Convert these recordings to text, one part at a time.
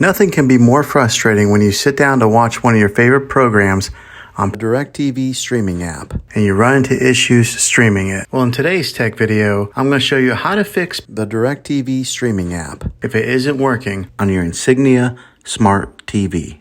Nothing can be more frustrating when you sit down to watch one of your favorite programs on the DirecTV streaming app and you run into issues streaming it. Well, in today's tech video, I'm going to show you how to fix the DirecTV streaming app if it isn't working on your Insignia smart TV.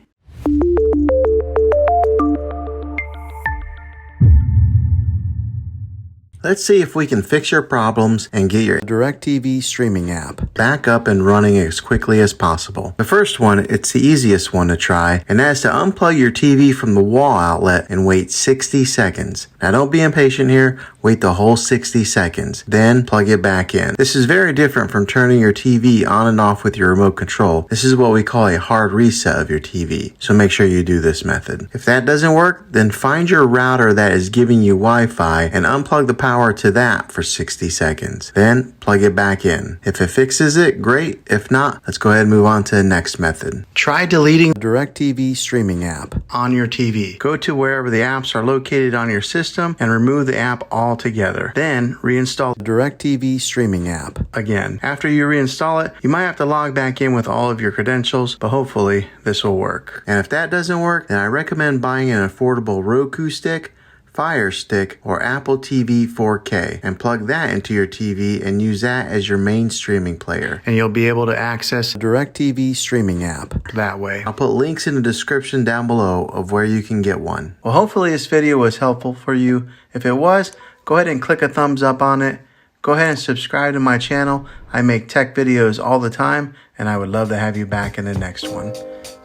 Let's see if we can fix your problems and get your DirecTV streaming app back up and running as quickly as possible. The first one, it's the easiest one to try, and that's to unplug your TV from the wall outlet and wait 60 seconds. Now don't be impatient here, wait the whole 60 seconds, then plug it back in. This is very different from turning your TV on and off with your remote control. This is what we call a hard reset of your TV, so make sure you do this method. If that doesn't work, then find your router that is giving you Wi-Fi and unplug the power to that for 60 seconds. Then plug it back in. If it fixes it, great. If not, let's go ahead and move on to the next method. Try deleting the DirecTV streaming app on your TV. Go to wherever the apps are located on your system and remove the app altogether. Then reinstall the DirecTV streaming app again. After you reinstall it, you might have to log back in with all of your credentials, but hopefully this will work. And if that doesn't work, then I recommend buying an affordable Roku stick, Fire Stick, or Apple TV 4K and plug that into your TV and use that as your main streaming player. And you'll be able to access the DirecTV streaming app that way. I'll put links in the description down below of where you can get one. Well, hopefully this video was helpful for you. If it was, go ahead and click a thumbs up on it. Go ahead and subscribe to my channel. I make tech videos all the time, and I would love to have you back in the next one.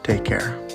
Take care.